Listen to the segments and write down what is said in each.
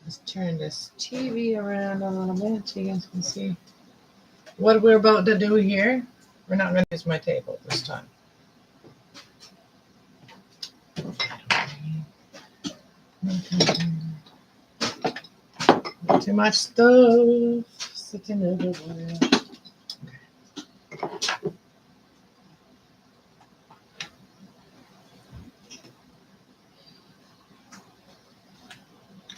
Let's turn this TV around a little bit so you guys can see what we're about to do here. We're not going to use my table this time. Too much stuff sitting everywhere.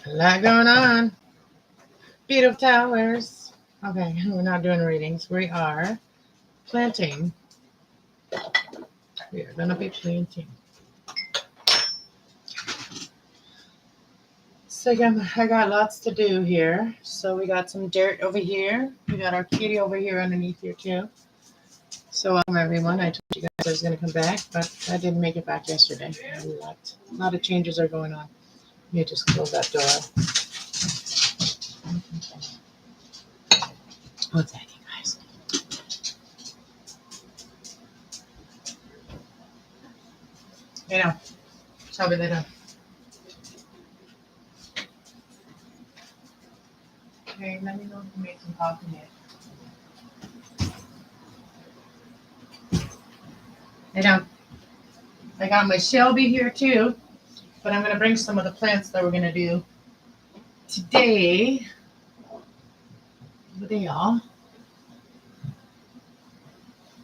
A lot going on. Beautiful towers. Okay, we're not doing readings. We are planting. We are going to be planting. So I got lots to do here. So we got some dirt over here. We got our kitty over here underneath here too. So welcome everyone. I told you guys I was going to come back, but I didn't make it back yesterday. A lot of changes are going on. Let me just close that door. What's that, you guys? You know, sabi nila. Okay, let me know if you made some coffee yet. You know, I got my Shelby here too, but I'm going to bring some of the plants that we're going to do today. With y'all.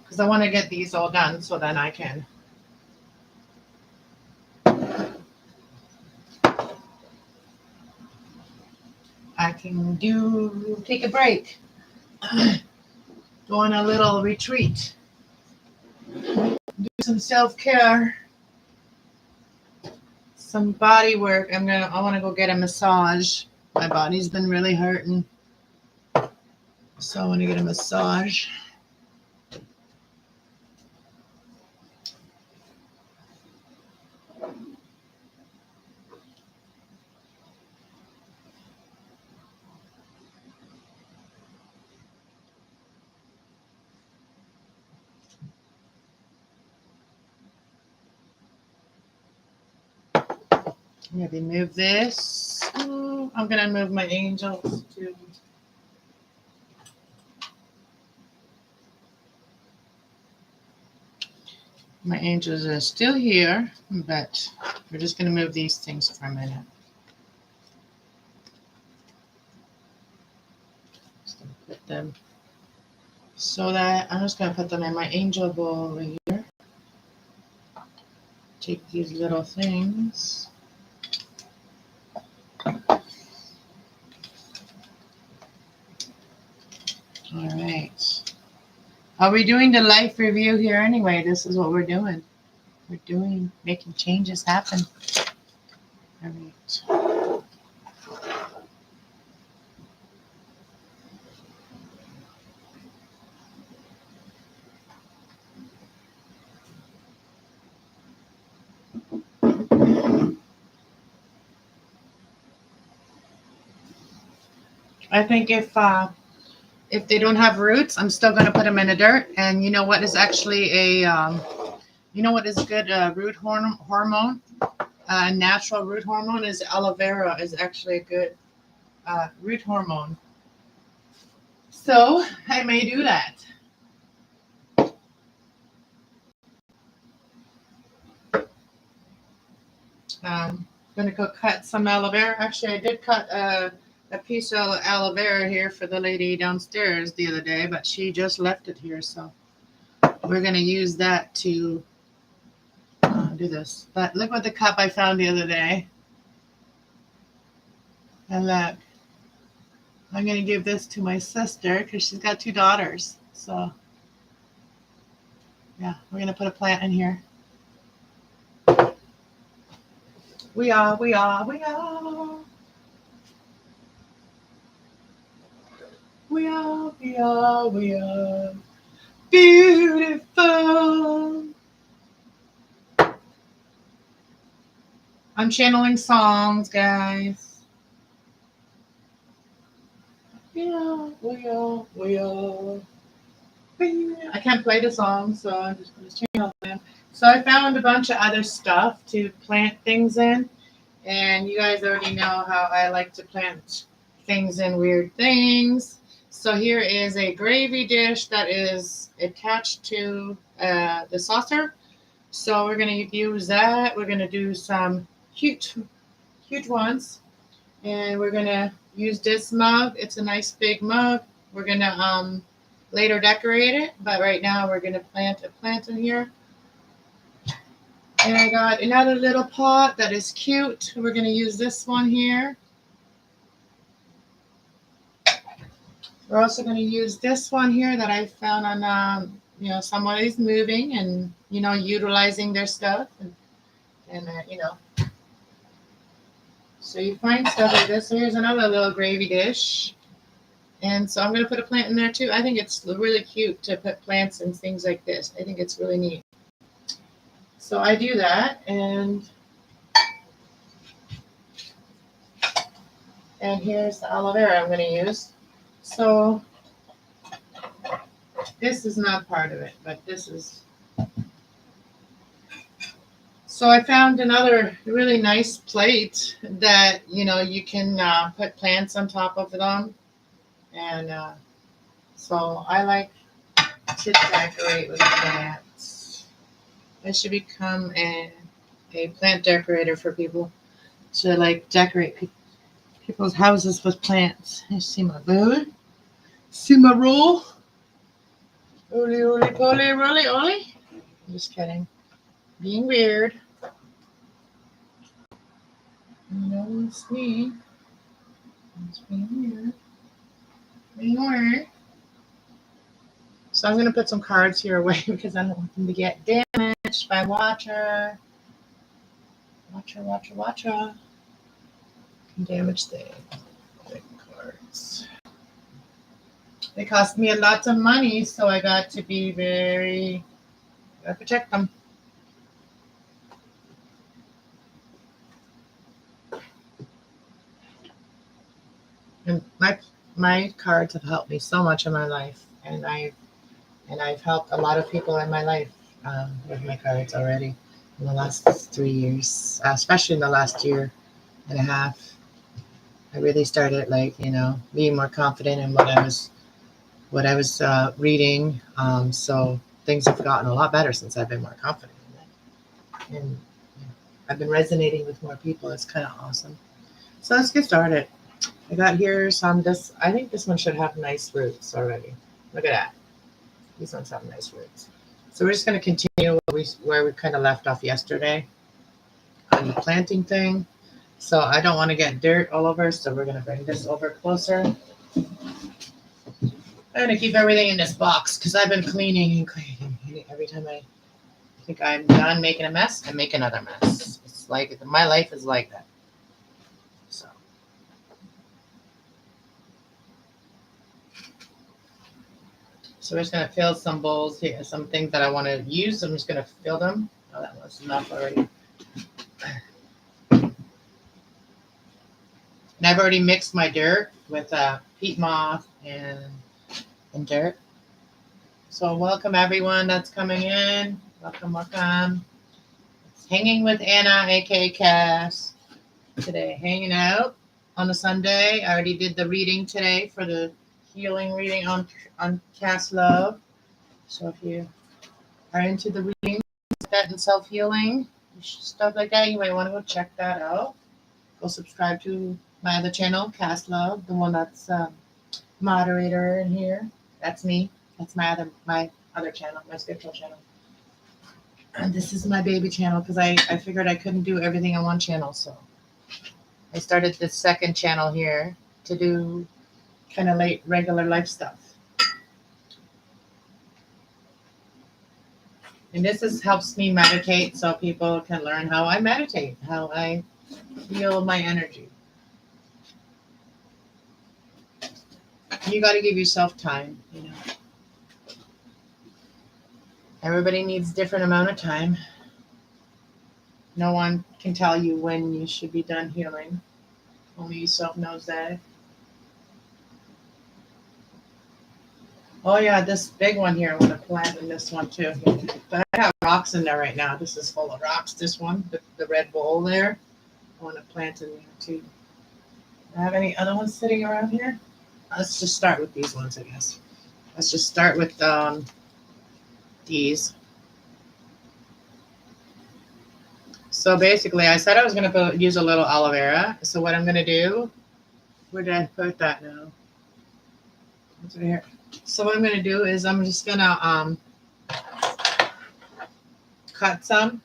Because I want to get these all done so then I can take a break. Go on a little retreat. Do some self-care. Some body work. I want to go get a massage. My body's been really hurting. So I want to get a massage. Maybe move this. I'm going to move my angels too. My angels are still here, but we're just going to move these things for a minute. Just going to put them so that I'm just going to put them in my angel bowl over here. Take these little things. All right. Are we doing the life review here anyway? This is what we're doing. We're making changes happen. All right. I think if they don't have roots, I'm still going to put them in the dirt. And you know what is actually you know what is a good root hormone? Natural root hormone is aloe vera is actually a good root hormone. So I may do that. I'm going to go cut some aloe vera. Actually, I did cut a piece of aloe vera here for the lady downstairs the other day, but she just left it here. So we're going to use that to do this. But look what the cup I found the other day. And look, I'm going to give this to my sister because she's got 2 daughters. So yeah, we're going to put a plant in here. We are beautiful. I'm channeling songs, guys. We are. I can't play the song, so I'm just going to channel them. So I found a bunch of other stuff to plant things in. And you guys already know how I like to plant things in weird things. So here is a gravy dish that is attached to the saucer. So we're going to use that. We're going to do some cute ones. And we're going to use this mug. It's a nice big mug. We're going to later decorate it. But right now we're going to plant a plant in here. And I got another little pot that is cute. We're going to use this one here. We're also going to use this one here that I found on, somebody's moving and, utilizing their stuff. And so you find stuff like this. So here's another little gravy dish. And so I'm going to put a plant in there too. I think it's really cute to put plants and things like this. I think it's really neat. So I do that, and here's the aloe vera I'm going to use. So this is not part of it, but this is. So I found another really nice plate that, you can put plants on top of them. And so I like to decorate with plants. I should become a plant decorator for people to decorate people's houses with plants. You see my bowl? See my roll? Roly, poly, roly, oly. I'm just kidding. Being weird. It's me. It's being weird. Being weird. So I'm going to put some cards here away because I don't want them to get damaged by water. Water. Can damage the cards. They cost me a lot of money, so I got to be gotta protect them. And my cards have helped me so much in my life, and I've helped a lot of people in my life with my cards already in the last 3 years, especially in the last year and a half. I really started being more confident in what I was reading. So things have gotten a lot better since I've been more confident in it, and I've been resonating with more people. It's kind of awesome. So let's get started. I got here some. I think this one should have nice roots already. Look at that. These ones have nice roots. So we're just going to continue where we kind of left off yesterday on the planting thing. So I don't want to get dirt all over, so we're going to bring this over closer. I'm going to keep everything in this box because I've been cleaning and cleaning. Every time I think I'm done making a mess, I make another mess. It's like my life is like that. So we're just going to fill some bowls here, some things that I want to use. I'm just going to fill them. Oh, that was enough already. And I've already mixed my dirt with peat moss and dirt. So welcome everyone that's coming in. Welcome. It's Hanging with Anna, aka Cass. Today, hanging out on a Sunday. I already did the reading today for the healing reading on Cass Love. So if you are into the reading, that and self-healing, stuff like that, you might want to go check that out. Go subscribe to my other channel, Cass Love, the one that's moderator in here. That's me. That's my other channel, my spiritual channel. And this is my baby channel because I figured I couldn't do everything on one channel. So I started this second channel here to do kind of regular life stuff. And this helps me meditate so people can learn how I meditate, how I feel my energy. You got to give yourself time, Everybody needs a different amount of time. No one can tell you when you should be done healing. Only yourself knows that. Oh yeah, this big one here, I want to plant in this one too. But I have rocks in there right now. This is full of rocks. This one, the red bowl there. want to plant in there too. Do I have any other ones sitting around here? Let's just start with these ones, I guess. Let's just start with these. So basically, I said I was going to use a little aloe vera. So what I'm going to do, where did I put that now? It's right here. So what I'm going to do is I'm just going to cut some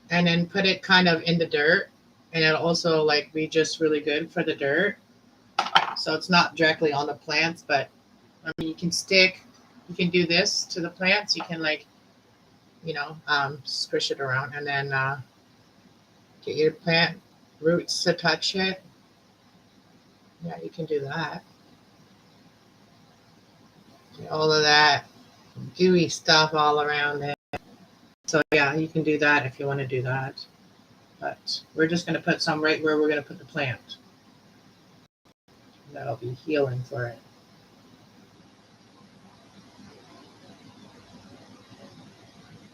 and then put it kind of in the dirt. And it'll also like be just really good for the dirt. So it's not directly on the plants, but I mean, you can do this to the plants. You can like, squish it around and then get your plant roots to touch it. Yeah, you can do that. Get all of that gooey stuff all around it. So yeah, you can do that if you want to do that. But we're just going to put some right where we're going to put the plant. That'll be healing for it.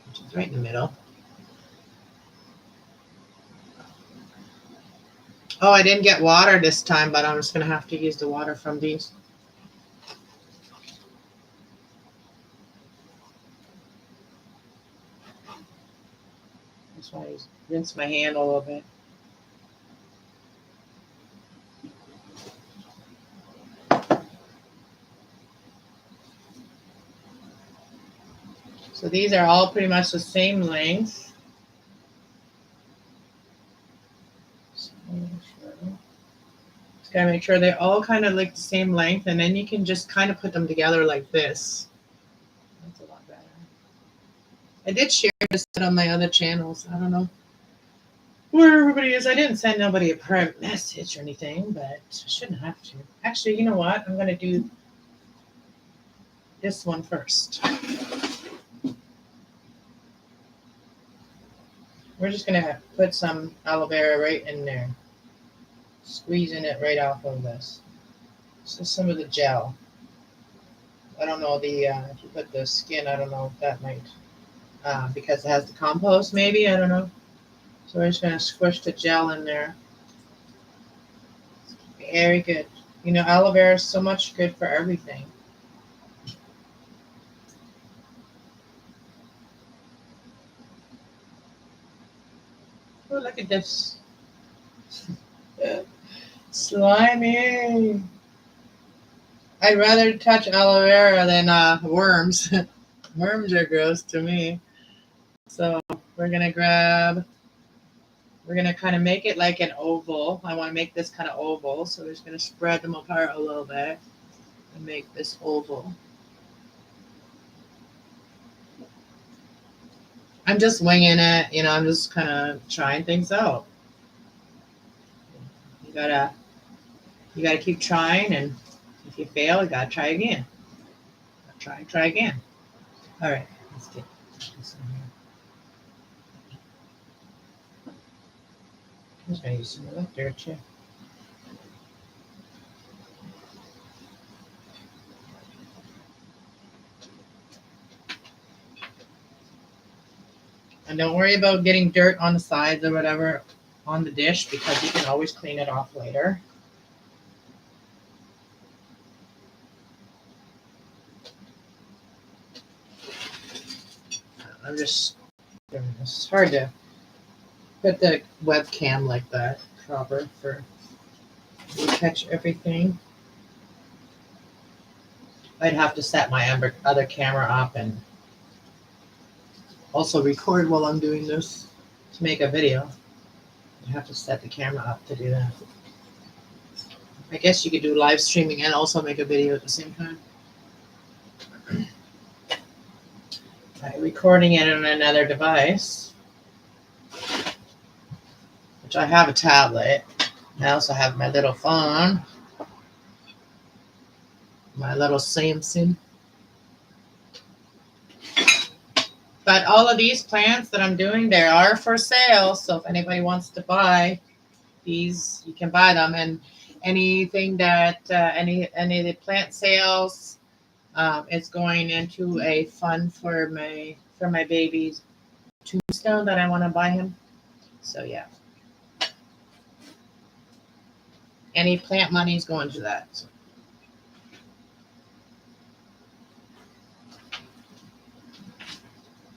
Which is right in the middle. Oh, I didn't get water this time, but I'm just going to have to use the water from these. That's why I rinse my hand a little bit. So these are all pretty much the same length. Just gotta make sure they're all kind of like the same length, and then you can just kind of put them together like this. That's a lot better. I did share this on my other channels. I don't know where everybody is. I didn't send nobody a private message or anything, but I shouldn't have to. Actually, you know what? I'm gonna do this one first. We're just going to put some aloe vera right in there. Squeezing it right off of this. So some of the gel. I don't know if you put the skin, I don't know if that might, because it has the compost maybe, I don't know. So we're just going to squish the gel in there. Very good. Aloe vera is so much good for everything. Oh, look at this. Slimy. I'd rather touch aloe vera than worms. Worms are gross to me. So we're going to kind of make it like an oval. I want to make this kind of oval. So we're just going to spread them apart a little bit and make this oval. I'm just winging it. I'm just kind of trying things out. You gotta keep trying, and if you fail, you gotta try again. Try again. All right, let's get this in here. I'm just gonna use some of that dirt too. And don't worry about getting dirt on the sides or whatever on the dish, because you can always clean it off later. I'm just doing this. It's hard to put the webcam like that proper for you catch everything. I'd have to set my other camera up and also record while I'm doing this to make a video. I have to set the camera up to do that. I guess you could do live streaming and also make a video at the same time. By recording it on another device, which I have a tablet. I also have my little phone, my little Samsung. But all of these plants that I'm doing, they are for sale. So if anybody wants to buy these, you can buy them. And anything that any of the plant sales, it's going into a fund for my baby's tombstone that I want to buy him. So yeah. Any plant money is going to that. So.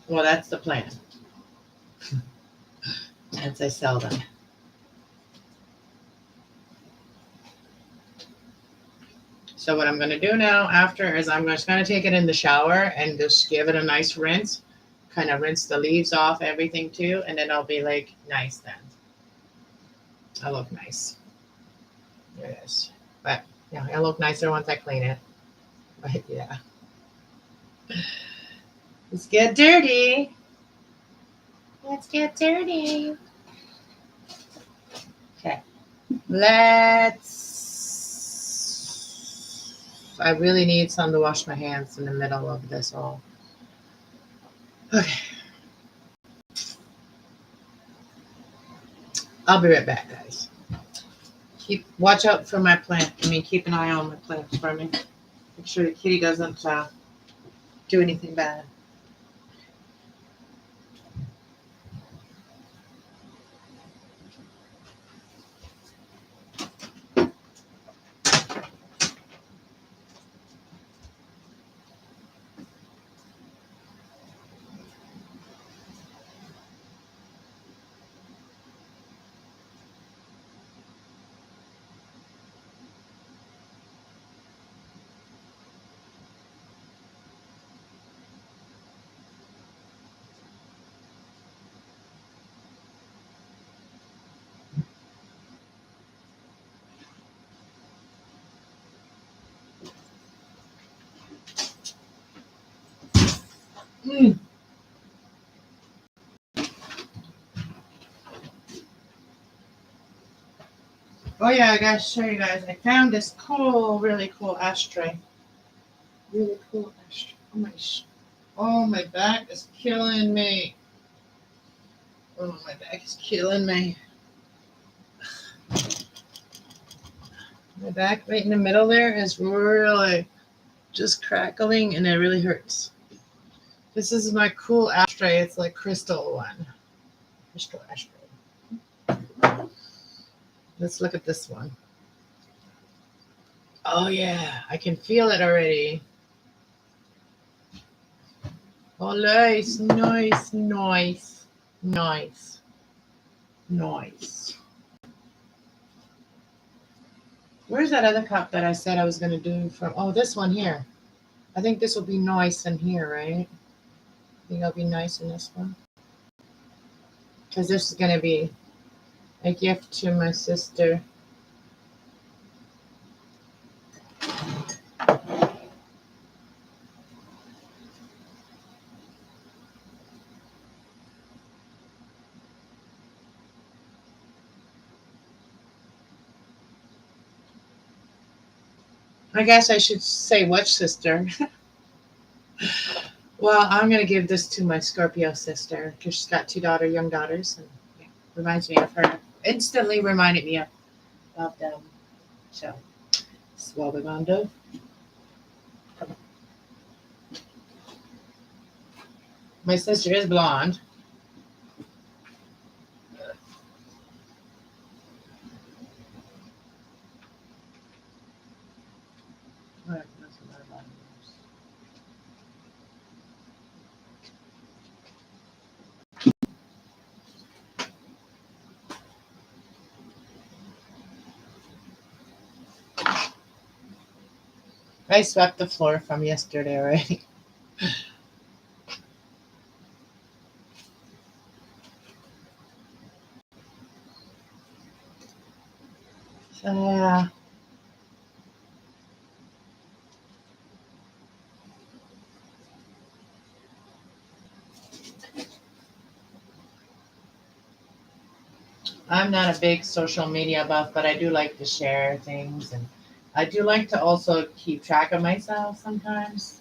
Well, that's the plan. As I sell them. So what I'm going to do now after is I'm just going to take it in the shower and just give it a nice rinse. Kind of rinse the leaves off, everything too. And then I'll be like, nice then. I look nice. There it is. But yeah, it'll look nicer once I clean it. But yeah. Let's get dirty. Let's get dirty. Okay. I really need some to wash my hands in the middle of this all. Okay. I'll be right back, guys. Watch out for my plant. Keep an eye on my plants for me. Make sure the kitty doesn't do anything bad. Oh yeah, I gotta show you guys. I found this really cool ashtray. Really cool ashtray. Oh my back is killing me. Oh, my back is killing me. My back right in the middle there is really just crackling and it really hurts. This is my cool ashtray. It's like crystal one. Crystal ashtray. Let's look at this one. Oh yeah, I can feel it already. Oh, nice, nice, nice, nice, nice. Where's that other cup that I said I was going to do from? Oh, this one here. I think this will be nice in here, right? I think it'll be nice in this one. Because this is going to be a gift to my sister. I guess I should say which sister. Well, I'm going to give this to my Scorpio sister because she's got two young daughters. And yeah, reminds me of her. Instantly reminded me of them. So, this is what we're going to do. My sister is blonde. I swept the floor from yesterday already. So, yeah. I'm not a big social media buff, but I do like to share things. And I do like to also keep track of myself sometimes.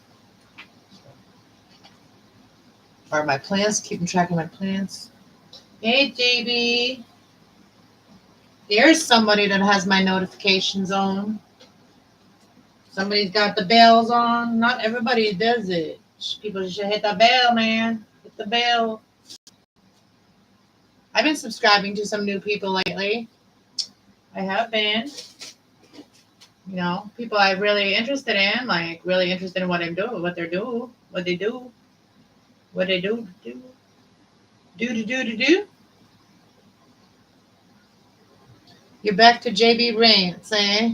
Or my plants, keeping track of my plants. Hey, JB. There's somebody that has my notifications on. Somebody's got the bells on. Not everybody does it. People should hit the bell, man. Hit the bell. I've been subscribing to some new people lately. I have been. People I'm really interested in, like really interested in what I'm doing, what they do, what they do. You're back to JB Rants, eh?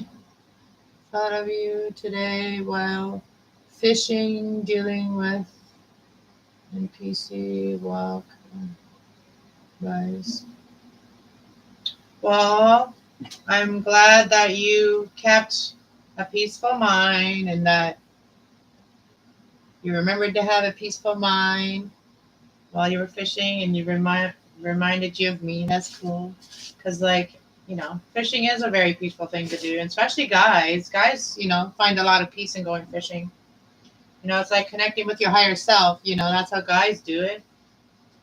Thought of you today while fishing, dealing with NPC walk guys. Well, I'm glad that you kept a peaceful mind and that you remembered to have a peaceful mind while you were fishing, and you reminded you of me. That's cool. Because, like, fishing is a very peaceful thing to do, and especially guys. Guys, find a lot of peace in going fishing. It's like connecting with your higher self. That's how guys do it.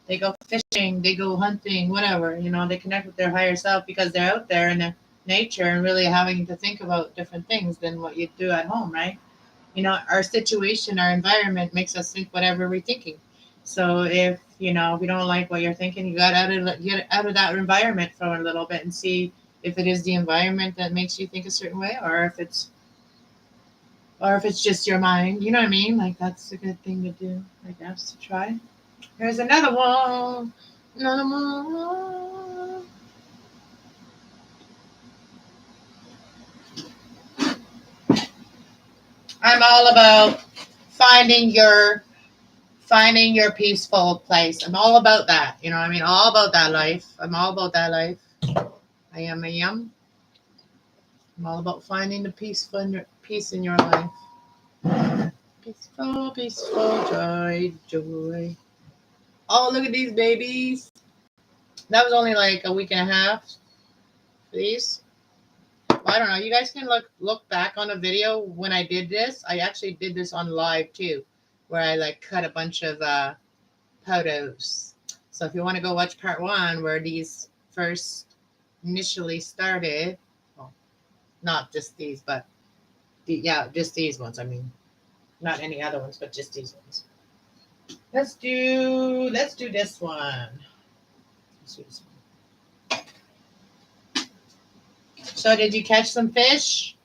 They go fishing, they go hunting, whatever. They connect with their higher self because they're out there in the nature and really having to think about different things than what you do at home, right? Our situation, our environment makes us think whatever we're thinking. So if we don't like what you're thinking, you got get out of that environment for a little bit and see if it is the environment that makes you think a certain way, or if it's just your mind. You know what I mean? Like, that's a good thing to do, I guess, to try. Here's another one. Another one. I'm all about finding your peaceful place. I'm all about that. You know what I mean? All about that life. I'm all about that life. I am. I'm all about finding the peace in your life. Peaceful, peaceful, joy. Oh, look at these babies. That was only like a week and a half for these. Well, I don't know. You guys can look back on a video when I did this. I actually did this on live too, where I like cut a bunch of photos. So if you want to go watch part 1 where these first initially started, well, not just these, but just these ones. I mean, not any other ones, but just these ones. Let's do this one. So did you catch some fish?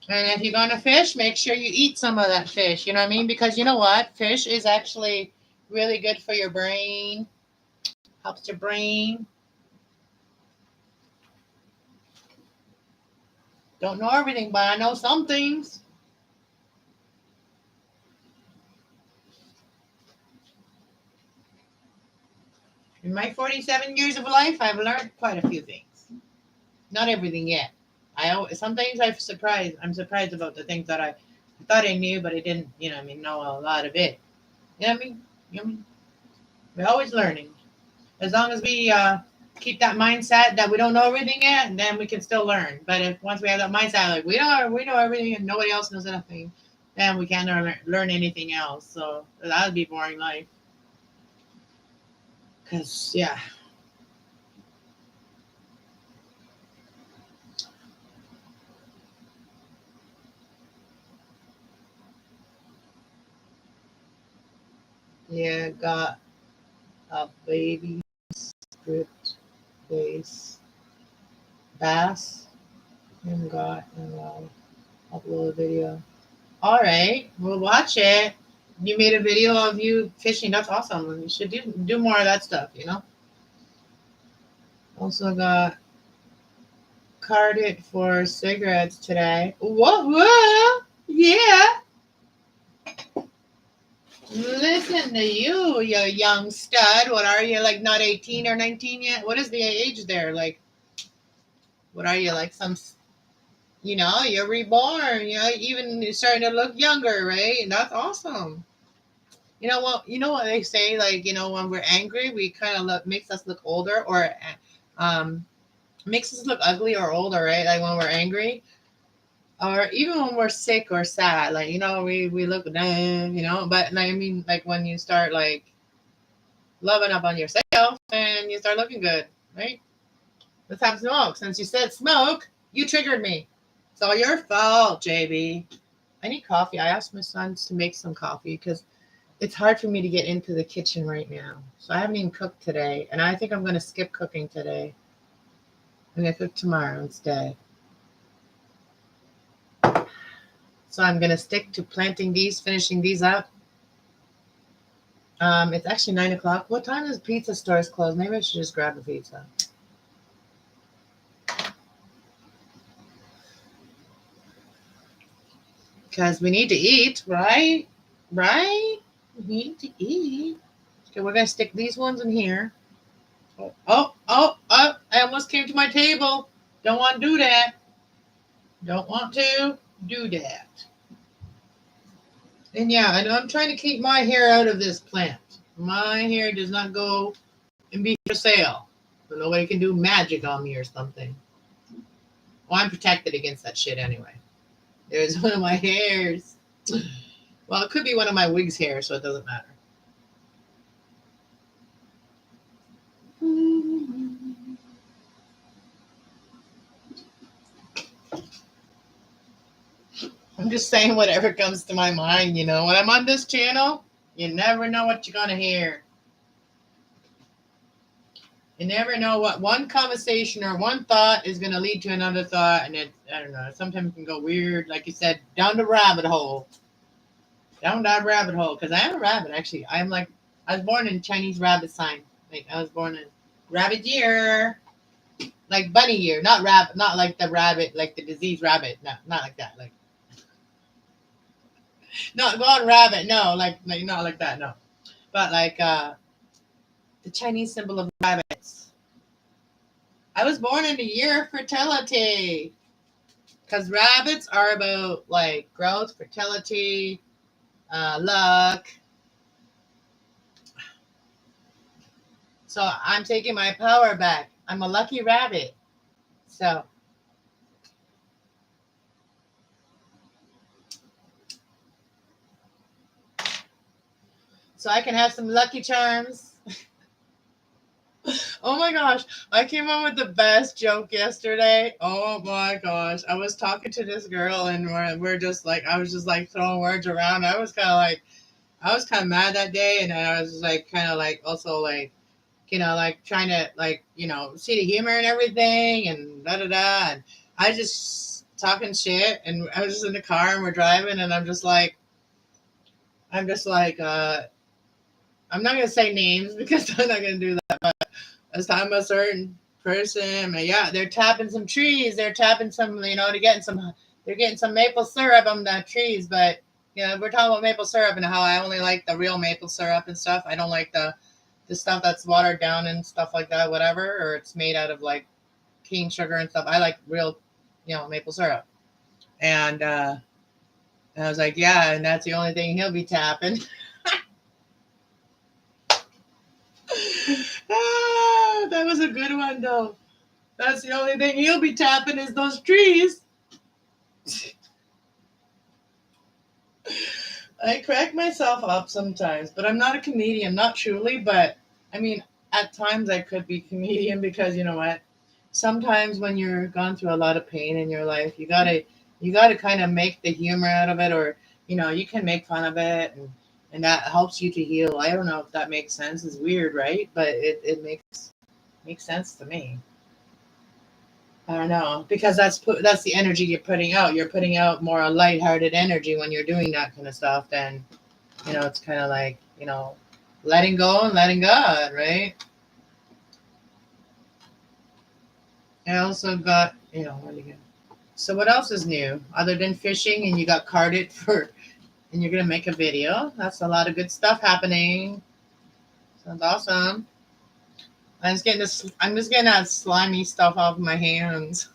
And if you're going to fish, make sure you eat some of that fish. You know what I mean? Because you know what? Fish is actually really good for your brain. Helps your brain. Don't know everything, but I know some things. In my 47 years of life, I've learned quite a few things. Not everything yet. Some things I'm surprised about the things that I thought I knew, but I didn't, know a lot of it. You know what I mean? We're always learning. As long as we keep that mindset that we don't know everything yet, then we can still learn. But if once we have that mindset, like we know everything and nobody else knows anything, then we can't learn anything else. So that would be boring life. Because, yeah. Yeah, got a baby script base bass and I'll upload a video. All right, we'll watch it. You made a video of you fishing. That's awesome. You should do more of that stuff, Also got carded for cigarettes today. What? Yeah. Listen to you young stud. What are you, like, not 18 or 19 yet? What is the age there? Like, what are you, like some, you're reborn, even you're starting to look younger, right? And that's awesome. You know what they say, like, when we're angry, we kind of makes us look older, or makes us look ugly or older, right? Like when we're angry, or even when we're sick or sad, like, we look dumb, but I mean, like, when you start, like, loving up on yourself and you start looking good, right? Let's have smoke. Since you said smoke, You triggered me. It's all your fault, JB. I need coffee. I asked my sons to make some coffee because it's hard for me to get into the kitchen right now. So I haven't even cooked today. And I think I'm going to skip cooking today. I'm going to cook tomorrow instead. So I'm going to stick to planting these, finishing these up. It's actually 9 o'clock. What time does pizza stores close? Maybe I should just grab a pizza. Because we need to eat, right? Right? We need to eat. Okay, we're going to stick these ones in here. Oh, I almost came to my table. Don't want to do that. Don't want to do that. And yeah, I'm trying to keep my hair out of this plant. My hair does not go and be for sale. So nobody can do magic on me or something. Well, I'm protected against that shit anyway. There's one of my hairs. Well, it could be one of my wig's hair, so it doesn't matter. I'm just saying whatever comes to my mind, you know. When I'm on this channel, you never know what you're going to hear. You never know what one conversation or one thought is going to lead to another thought. And it, I don't know, sometimes it can go weird. Like you said, down the rabbit hole. Down that rabbit hole. Because I am a rabbit, actually. I was born in Chinese rabbit sign. Like, I was born in rabbit year. Like bunny year. Not rabbit, not like the rabbit, like the disease rabbit. No, not like that. Like, not go on rabbit. No, like not like that. No. But like, the Chinese symbol of rabbits. I was born in the year of fertility. Because rabbits are about like growth, fertility, luck. So I'm taking my power back. I'm a lucky rabbit. So I can have some Lucky Charms. Oh my gosh, I came up with the best joke yesterday. Oh my gosh, I was talking to this girl and we're just like, I was just like throwing words around. I was kind of mad that day, and I was like kind of like also like, you know, like trying to like, you know, see the humor and everything and da da da. And I just talking shit, and I was just in the car and we're driving, and I'm just like, I'm not gonna say names because I'm not gonna do that, but I was talking about a certain person. And yeah, they're tapping some trees. They're tapping some, you know, they're getting some maple syrup on the trees. But you know, we're talking about maple syrup and how I only like the real maple syrup and stuff. I don't like the stuff that's watered down and stuff like that, whatever, or it's made out of like cane sugar and stuff. I like real, you know, maple syrup. And I was like, yeah, and that's the only thing he'll be tapping. Ah, that was a good one, though. That's the only thing he'll be tapping is those trees. I crack myself up sometimes, but I'm not a comedian, not truly, but I mean, at times I could be a comedian because you know what? Sometimes when you're gone through a lot of pain in your life, you gotta kind of make the humor out of it, or you know, you can make fun of it, and that helps you to heal. I don't know if that makes sense. It's weird, right? But it makes sense to me. I don't know because that's the energy you're putting out. You're putting out more lighthearted energy when you're doing that kind of stuff. Then you know it's kind of like you know letting go and letting God, right? I also got you know what again. So what else is new other than fishing? And you got carded for, and you're gonna make a video. That's a lot of good stuff happening. Sounds awesome. I'm just getting that slimy stuff off my hands.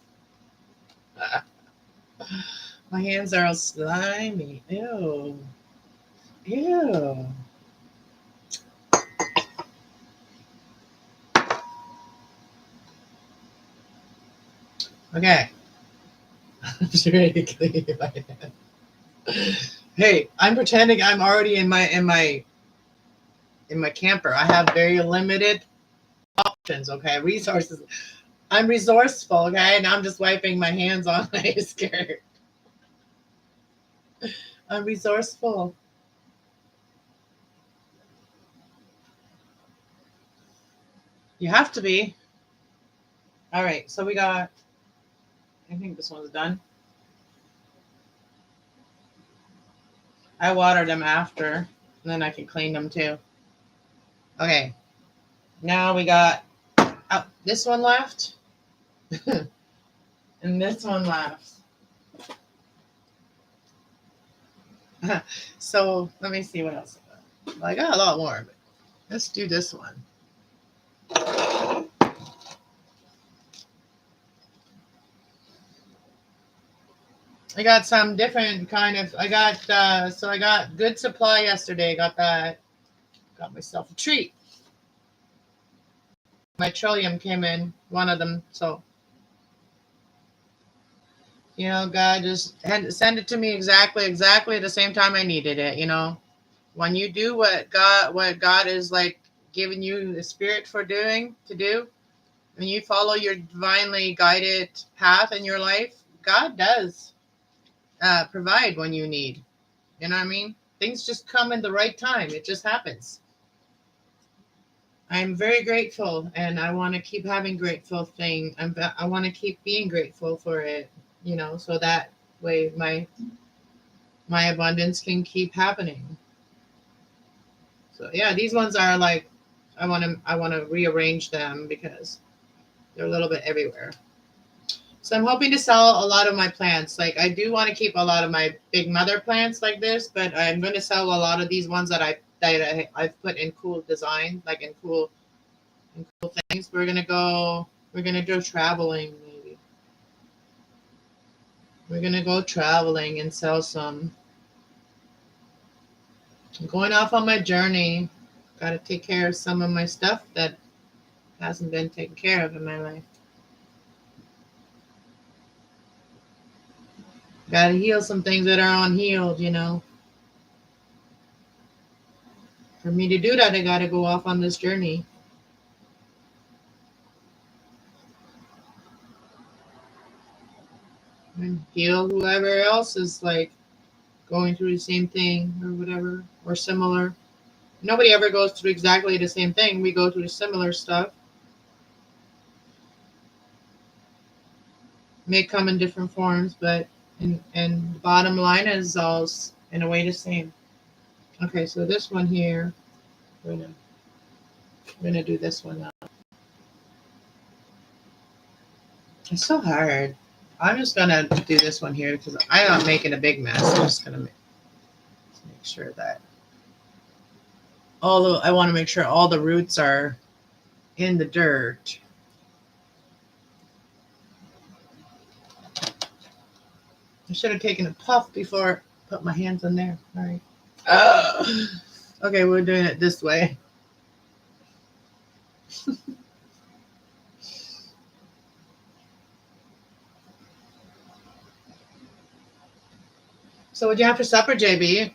My hands are all slimy. Ew. Ew. Okay. I'm just ready to clean my hand. Hey, I'm pretending I'm already in my camper. I have very limited options, okay, resources. I'm resourceful, okay? Now I'm just wiping my hands on my skirt. I'm resourceful. You have to be. All right, so we got, I think this one's done. I water them after, and then I can clean them too. Okay, now we got this one left, and this one left. So let me see what else I got. Well, I got a lot more, but let's do this one. I got some different kind of. I got Good Supply yesterday. Got that. Got myself a treat. My Trillium came in, one of them. So, God just had to send it to me exactly the same time I needed it. When you do what God is like giving you the spirit for to do, when you follow your divinely guided path in your life, God does provide when you need. You know what I mean? Things just come in the right time. It just happens. I'm very grateful, and I want to keep having grateful thing. I want to keep being grateful for it, so that way my abundance can keep happening. So yeah, these ones are like I want to rearrange them because they're a little bit everywhere. So I'm hoping to sell a lot of my plants. Like I do want to keep a lot of my big mother plants like this, but I'm going to sell a lot of these ones that I've put in cool design, like in cool things. We're gonna go traveling maybe. We're gonna go traveling and sell some. I'm going off on my journey. Got to take care of some of my stuff that hasn't been taken care of in my life. Got to heal some things that are unhealed, For me to do that, I got to go off on this journey. And heal whoever else is like going through the same thing or whatever or similar. Nobody ever goes through exactly the same thing. We go through similar stuff. May come in different forms, but and the bottom line is all in a way the same. Okay, so this one here, we're gonna do this one now. It's so hard. I'm just gonna do this one here because I'm not making a big mess. I'm just gonna make sure that I want to make sure all the roots are in the dirt. I should have taken a puff before I put my hands in there. All right. Okay, we're doing it this way. So what'd you have for supper, JB?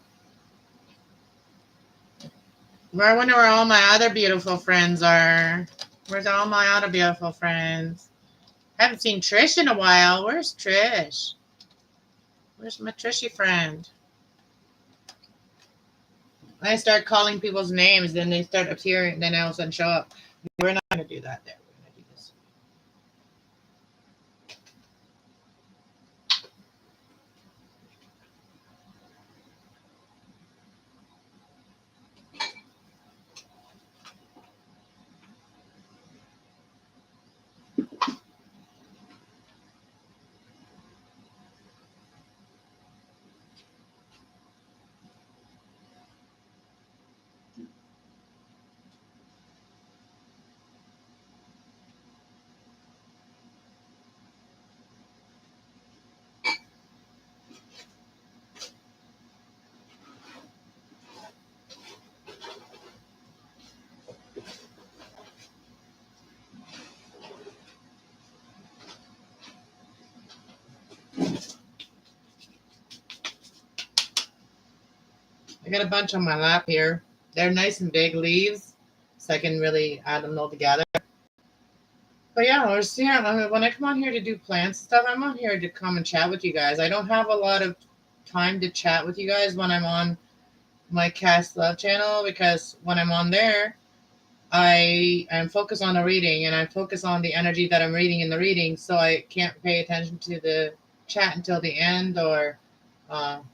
I wonder where all my other beautiful friends are. Where's all my other beautiful friends? I haven't seen Trish in a while. Where's Trish? Where's my Trishy friend? When I start calling people's names, then they start appearing, then all of a sudden show up. We're not going to do that there. We're going to do this. I got a bunch on my lap here. They're nice and big leaves, so I can really add them all together. But But yeah, when I come on here to do plants stuff, I'm on here to come and chat with you guys. I don't have a lot of time to chat with you guys when I'm on my Cast Love channel, because when I'm on there, I am focused on the reading and I focus on the energy that I'm reading in the reading, so I can't pay attention to the chat until the end, or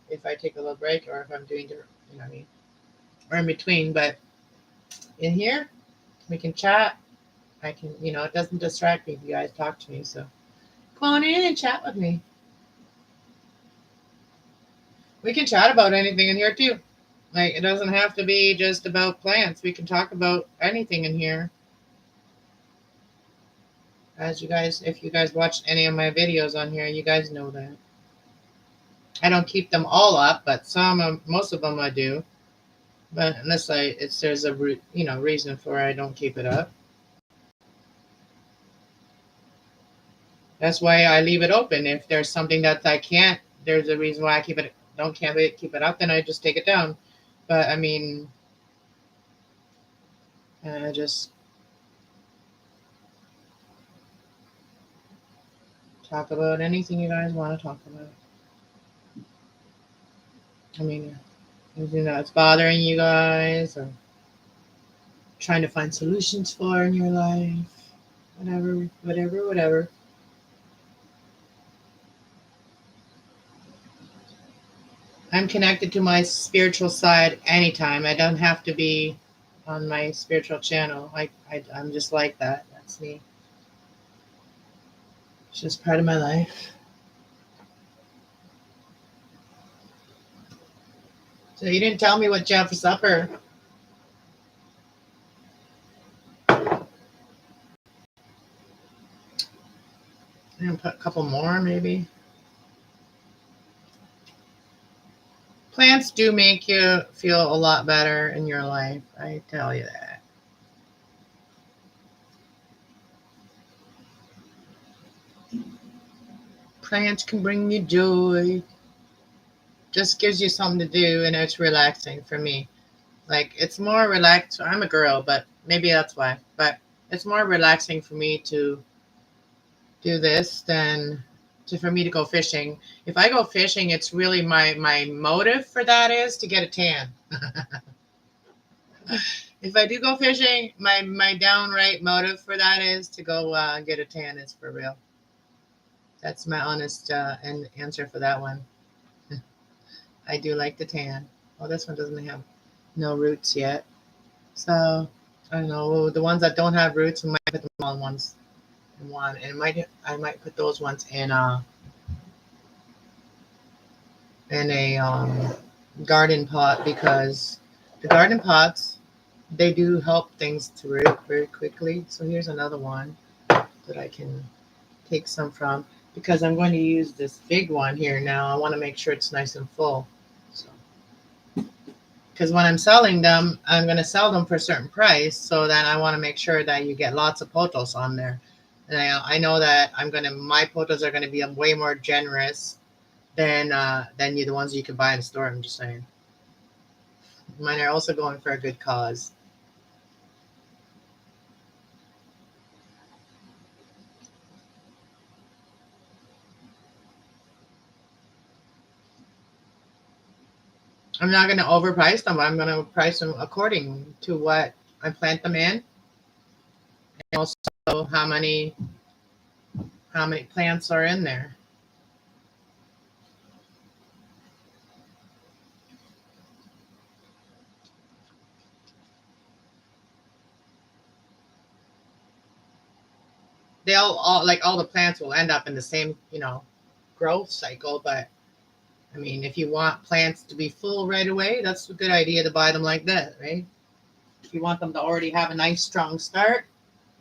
if I take a little break, or if I'm doing, you know what I mean, or in between. But in here, we can chat. I can, it doesn't distract me if you guys talk to me. So come on in and chat with me. We can chat about anything in here too. Like, it doesn't have to be just about plants. We can talk about anything in here. If you guys watched any of my videos on here, you guys know that. I don't keep them all up, but most of them I do. But unless there's a reason for I don't keep it up. That's why I leave it open. If there's something that there's a reason why I can't keep it up, then I just take it down. But I mean, just talk about anything you guys want to talk about. I mean, anything that's bothering you guys, or trying to find solutions for in your life, whatever. I'm connected to my spiritual side anytime. I don't have to be on my spiritual channel. I'm just like that. That's me. It's just part of my life. So you didn't tell me what you have for supper. I'm gonna put a couple more, maybe. Plants do make you feel a lot better in your life. I tell you that. Plants can bring you joy. Just gives you something to do, and it's relaxing for me. Like, it's more relaxed. I'm a girl, but maybe that's why. But it's more relaxing for me to do this than for me to go fishing. If I go fishing, it's really my motive for that is to get a tan. If I do go fishing, my downright motive for that is to go get a tan. Is for real. That's my honest answer for that one. I do like the tan. Oh, this one doesn't have no roots yet. So I don't know. The ones that don't have roots, we might put them on one, and I might put those ones in a garden pot, because the garden pots, they do help things to root very quickly. So here's another one that I can take some from, because I'm going to use this big one here now. I want to make sure it's nice and full. So, because when I'm selling them, I'm going to sell them for a certain price. So then I want to make sure that you get lots of potos on there. And I know that my potos are going to be way more generous than the ones you can buy in the store. I'm just saying. Mine are also going for a good cause. I'm not going to overprice them. I'm going to price them according to what I plant them in, and also how many plants are in there. All the plants will end up in the same, growth cycle. But I mean, if you want plants to be full right away, that's a good idea to buy them like that, right? If you want them to already have a nice strong start,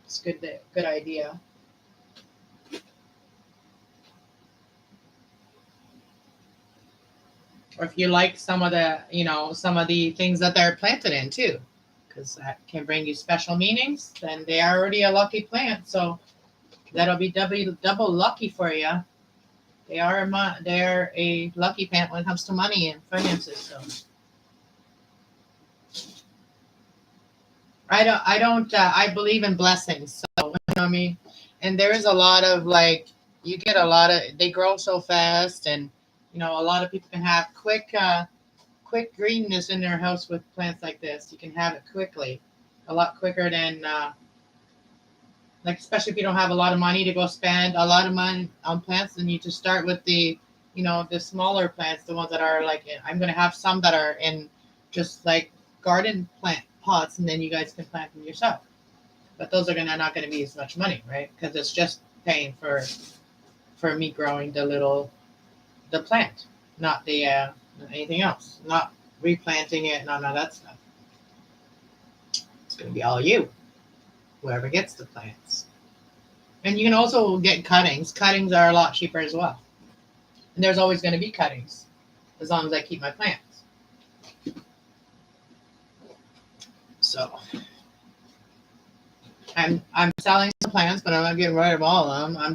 it's good idea. Or if you like some of the things that they're planted in too, because that can bring you special meanings, then they are already a lucky plant. So that'll be double lucky for you. They're a lucky plant when it comes to money and finances. So I believe in blessings. So know what I mean? And there is a lot of like, you get a lot of, they grow so fast, and a lot of people can have quick greenness in their house with plants like this. You can have it quickly, a lot quicker than like, especially if you don't have a lot of money to go spend a lot of money on plants, then you just start with the smaller plants, the ones that are like, I'm going to have some that are in just like garden plant pots, and then you guys can plant them yourself. But those are not going to be as much money, right? Because it's just paying for me growing the plant, not the anything else, not replanting it, none of that stuff. It's going to be all you, whoever gets the plants. And you can also get cuttings. Cuttings are a lot cheaper as well. And there's always going to be cuttings as long as I keep my plants. So I'm selling some plants, but I'm not getting rid of all of them. I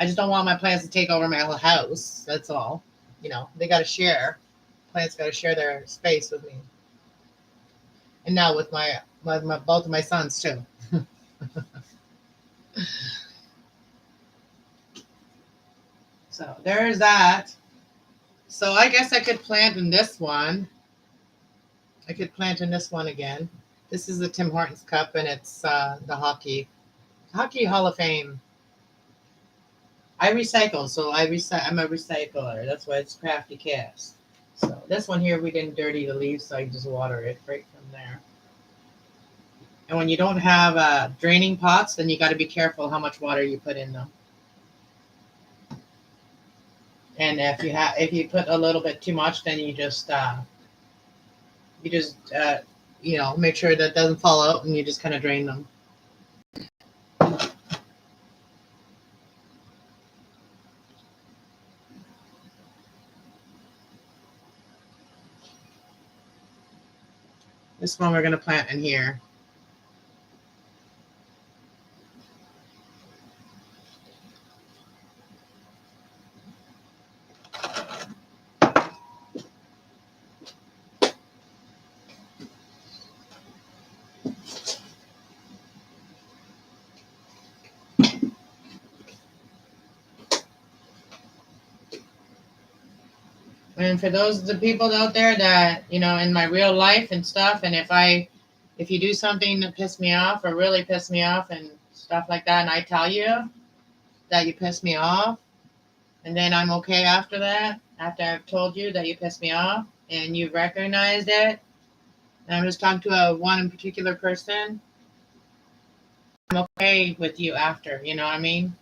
just don't want my plants to take over my whole house. That's all. They got to share. Plants got to share their space with me. And now with my both of my sons too. So there's that. So I guess I could plant in this one. I could plant in this one again. This is the Tim Hortons cup, and it's the Hockey Hall of Fame. I recycle, so I'm a recycler. That's why it's Crafty Cast. So this one here, we didn't dirty the leaves, so I just water it right from there. And when you don't have draining pots, then you got to be careful how much water you put in them. And if you put a little bit too much, then you just make sure that it doesn't fall out, and you just kind of drain them. This one we're going to plant in here. And for the people out there that, in my real life and stuff, and if you do something that piss me off or really piss me off and stuff like that, and I tell you that you piss me off, and then I'm okay after that, after I've told you that you pissed me off and you've recognized it, and I'm just talking to one particular person, I'm okay with you after, you know what I mean?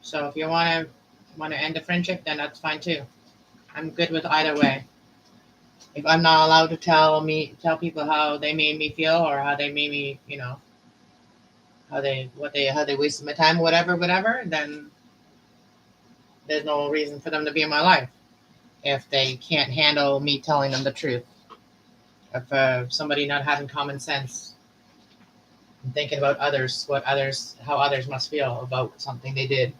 So if you want to end the friendship, then that's fine too. I'm good with either way. If I'm not allowed to tell people how they made me feel, or how they made me, how they wasted my time, whatever, then there's no reason for them to be in my life if they can't handle me telling them the truth. If somebody not having common sense and thinking about how others must feel about something they did.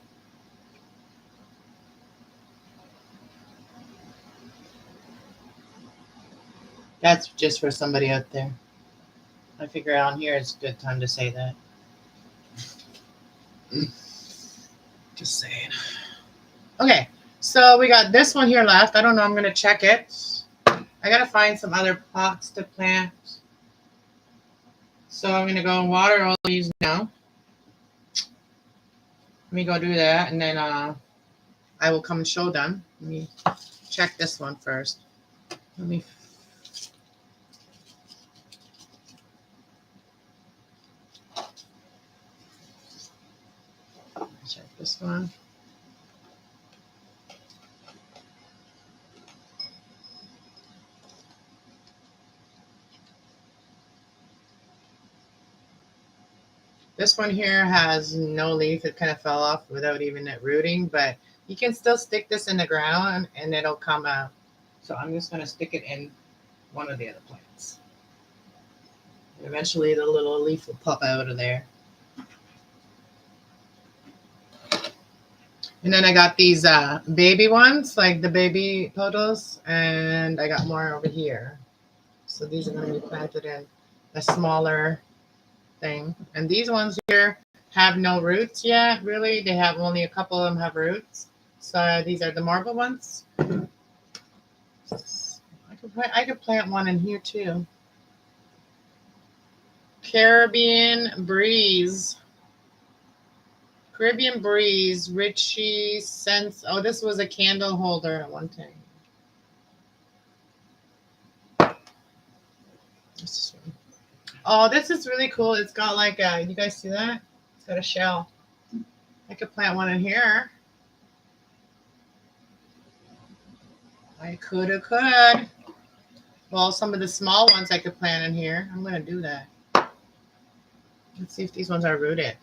That's just for somebody out there. I figure on here it's a good time to say that. Just saying. Okay, so we got this one here left. I don't know. I'm going to check it. I got to find some other pots to plant. So I'm going to go and water all these now. Let me go do that, and then I will come and show them. Let me check this one first. Let me check this one. This one here has no leaf. It kind of fell off without even it rooting, but you can still stick this in the ground and it'll come out. So I'm just going to stick it in one of the other plants. And eventually the little leaf will pop out of there. And then I got these baby ones, like the baby pothos, and I got more over here. So these are going to be planted in the smaller thing. And these ones here have no roots yet, really. They have only a couple of them have roots. So these are the marble ones. I could plant one in here too. Caribbean Breeze, Richie Sense. Oh, this was a candle holder at one time. This one. Oh, this is really cool. It's got like a, you guys see that? It's got a shell. I could plant one in here. I could. Well, some of the small ones I could plant in here. I'm going to do that. Let's see if these ones are rooted.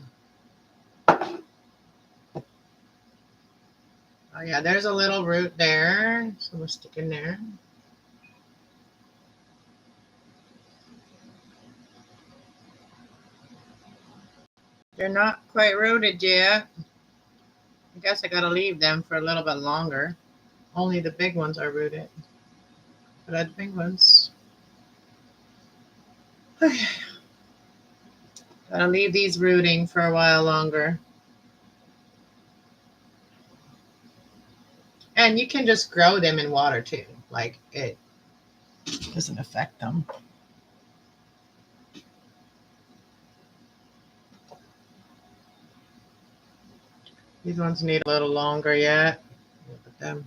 Oh, yeah, there's a little root there. So we'll stick in there. They're not quite rooted yet. I guess I got to leave them for a little bit longer. Only the big ones are rooted. But the big ones. Okay. Gotta leave these rooting for a while longer. And you can just grow them in water too. Like it doesn't affect them. These ones need a little longer yet. Look at them.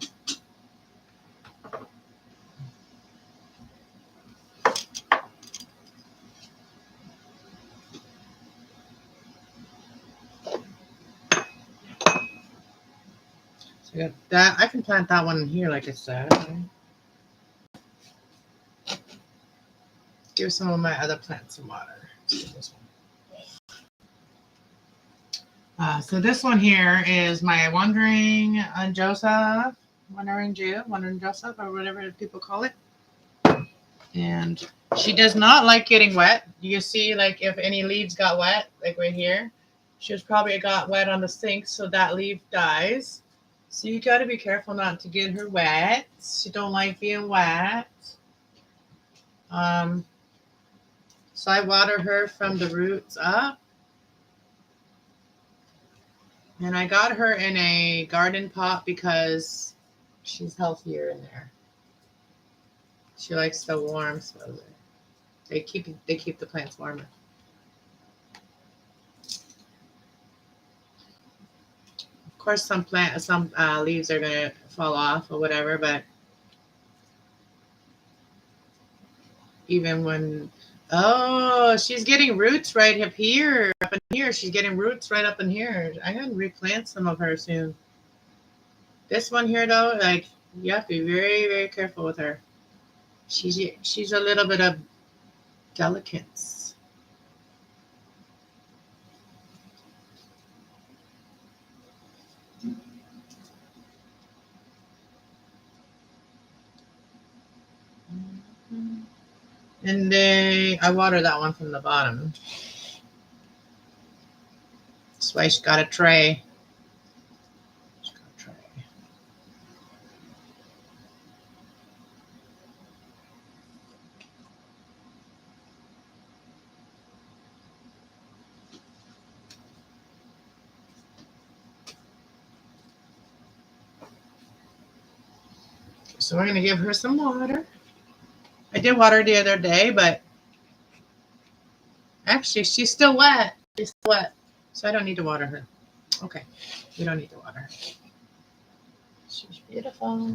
So I got that. I can plant that one in here, like I said. Give some of my other plants some water. So this one here is my Wandering Joseph, or whatever people call it. And she does not like getting wet. You see, like if any leaves got wet, like right here, she was probably got wet on the sink, so that leaf dies. So you got to be careful not to get her wet. She don't like being wet. So I water her from the roots up. And I got her in a garden pot because she's healthier in there. She likes the warm, so they keep the plants warmer. Of course, some leaves are gonna fall off or whatever, but even when she's getting roots right up here, She's getting roots right up in here. I'm gonna replant some of her soon. This one here, though, like you have to be very, very careful with her. She's a little bit of delicate. And I water that one from the bottom. That's why she's got a tray. So we're going to give her some water. I did water the other day, but actually she's still wet. She's still wet. So I don't need to water her. Okay. We don't need to water her. She's beautiful.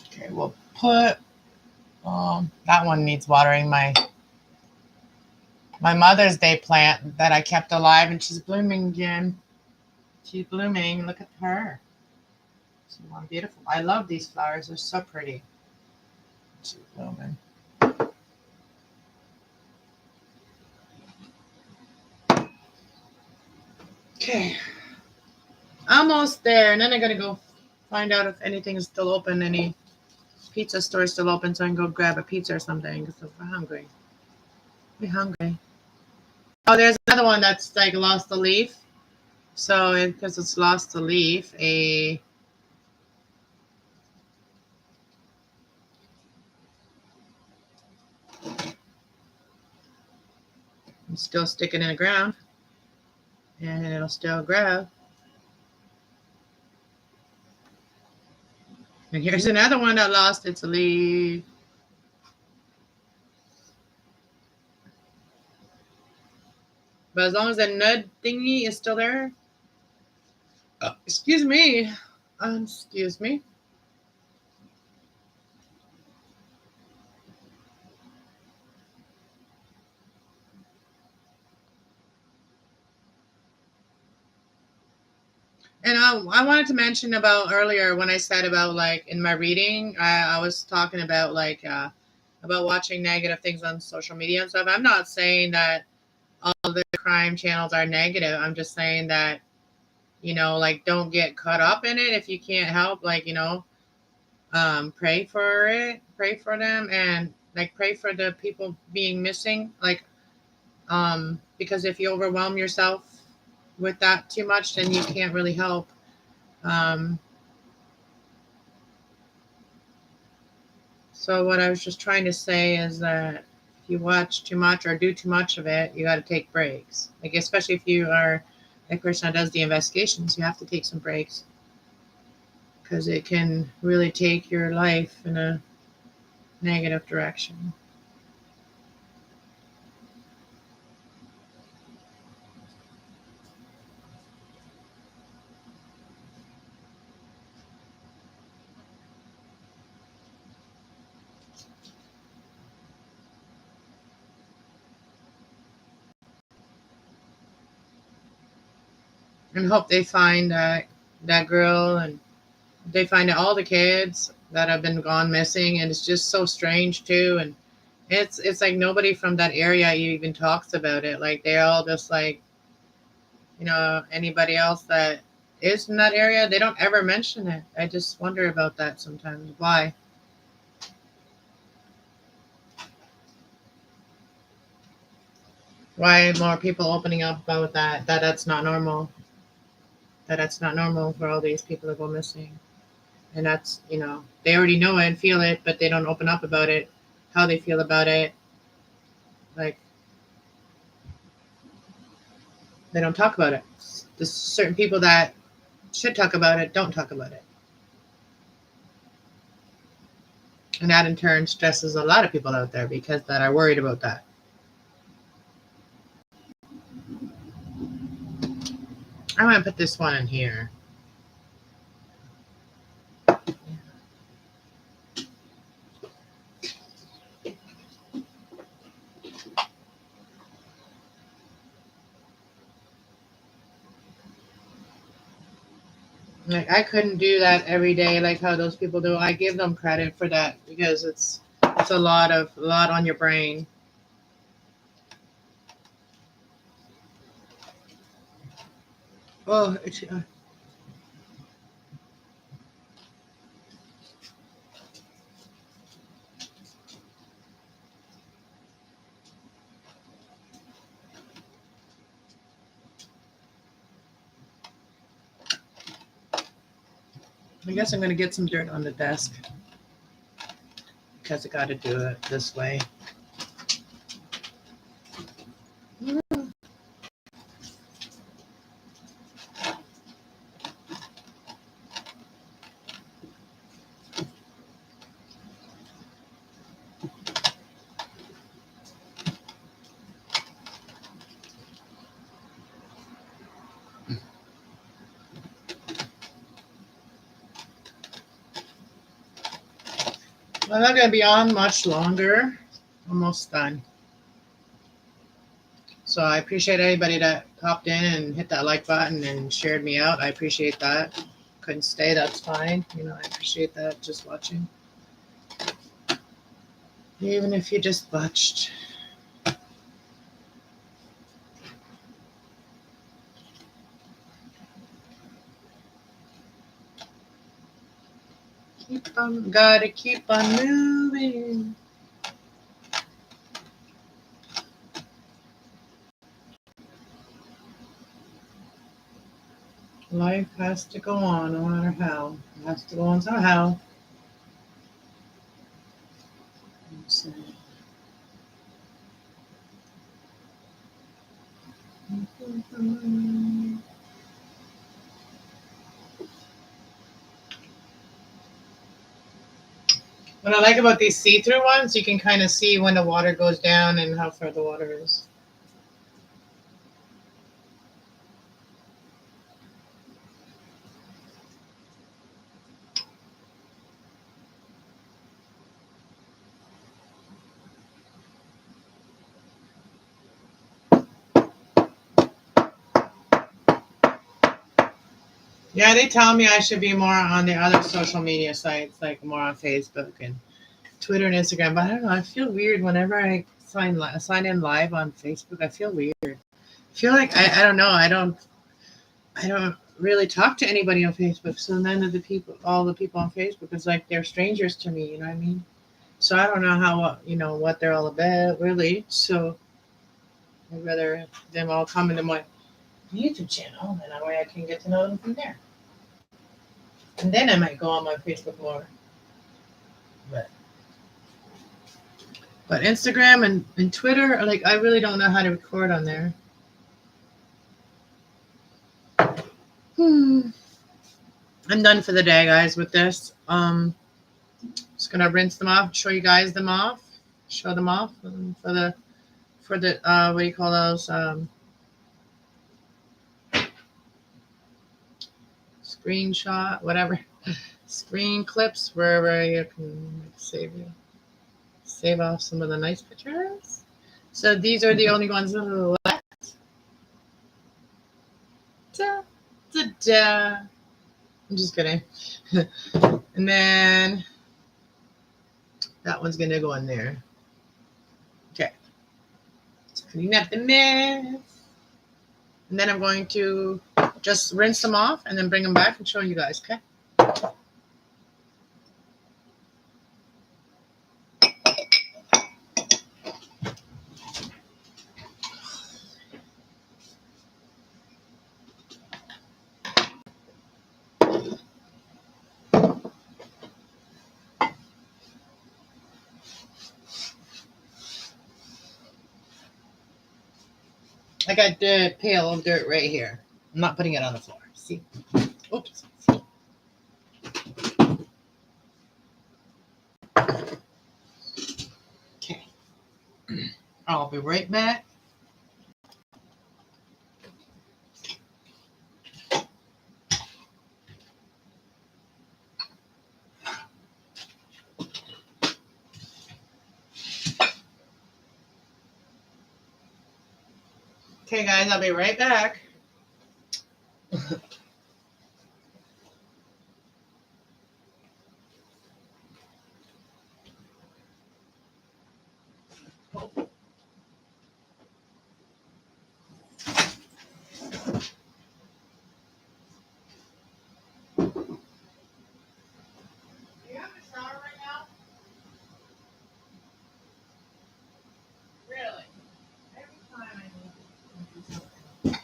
Okay, we'll put that one needs watering. My Mother's Day plant that I kept alive, and she's blooming again. She's blooming. Look at her. She's beautiful. I love these flowers. They're so pretty. She's blooming. Okay. Almost there. And then I'm going to go find out if anything's still open, any pizza store still open, so I can go grab a pizza or something because I'm hungry. We're hungry. Oh, there's another one that's like lost a leaf. So because it's lost a leaf, it's still sticking in the ground, and it'll still grow. And here's another one that lost its leaf. But as long as the nud thingy is still there, excuse me, excuse me. And I wanted to mention about earlier when I said about like in my reading, I was talking about like about watching negative things on social media and stuff. I'm not saying that all the crime channels are negative. I'm just saying that, like don't get caught up in it if you can't help, like, pray for it, pray for them, and like pray for the people being missing, like, because if you overwhelm yourself with that too much, then you can't really help. Um, so what I was just trying to say is that if you watch too much or do too much of it, you got to take breaks. Like especially if you are a person that does the investigations, you have to take some breaks because it can really take your life in a negative direction. And hope they find that girl, and they find all the kids that have been gone missing, and it's just so strange too. And it's like nobody from that area even talks about it. Like they're all just like, anybody else that is in that area, they don't ever mention it. I just wonder about that sometimes. Why more people opening up about that's not normal, that that's not normal for all these people to go missing. And that's, they already know it and feel it, but they don't open up about it, how they feel about it. Like they don't talk about it. There's certain people that should talk about it don't talk about it, and that in turn stresses a lot of people out there because that are worried about that. I'm gonna put this one in here. Like I couldn't do that every day like how those people do. I give them credit for that because it's a lot on your brain. Oh, I guess I'm gonna get some dirt on the desk because I got to do it this way. I'm not gonna be on much longer. Almost done. So I appreciate anybody that popped in and hit that like button and shared me out. I appreciate that. Couldn't stay, that's fine. I appreciate that just watching. Even if you just watched. Gotta keep on moving. Life has to go on no matter how. It has to go on somehow. Let's see. What I like about these see-through ones, you can kind of see when the water goes down and how far the water is. Yeah, they tell me I should be more on the other social media sites, like more on Facebook and Twitter and Instagram. But I don't know. I feel weird whenever I sign in live on Facebook. I feel weird. I feel like I don't know. I don't really talk to anybody on Facebook. So none of the people, all the people on Facebook, is like they're strangers to me. You know what I mean? So I don't know how what they're all about really. So I'd rather them all come into my YouTube channel, and that way I can get to know them from there. And then I might go on my Facebook more. But but Instagram and Twitter, like I really don't know how to record on there. I'm done for the day, guys, with this. Just gonna rinse them off, show you guys them off, show them off for the what do you call those? Screenshot, whatever. Screen clips, wherever you can save off some of the nice pictures. So these are the only ones left. Da, da, da. I'm just kidding. And then that one's gonna go in there. Okay. Let's clean up the mess. And then I'm going to just rinse them off and then bring them back and show you guys, okay? I got the pail of dirt right here. I'm not putting it on the floor. See? Oops. Okay. I'll be right back. Okay, guys, I'll be right back. Do you have a shower right now? Really? Every time I do something.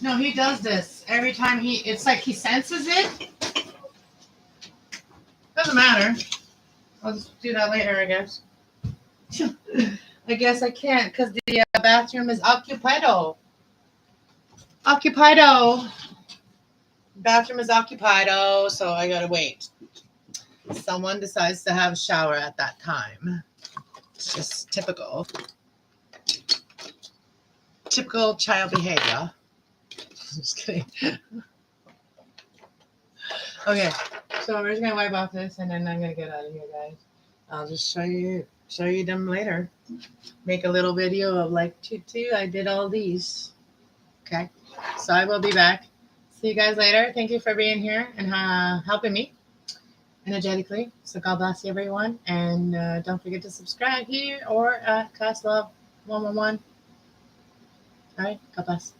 No, he does this. Every time it's like he senses it. Doesn't matter. I'll just do that later, I guess. I guess I can't because the bathroom is occupied. Occupied. Bathroom is occupied, so I gotta wait. Someone decides to have a shower at that time. It's just typical child behavior. Just kidding. Okay, so we're just gonna wipe off this, and then I'm gonna get out of here, guys. I'll just show you them later. Make a little video of like two. I did all these. Okay, so I will be back. See you guys later. Thank you for being here and helping me energetically. So God bless you, everyone. And don't forget to subscribe here or at Class Love 111. All right. God bless.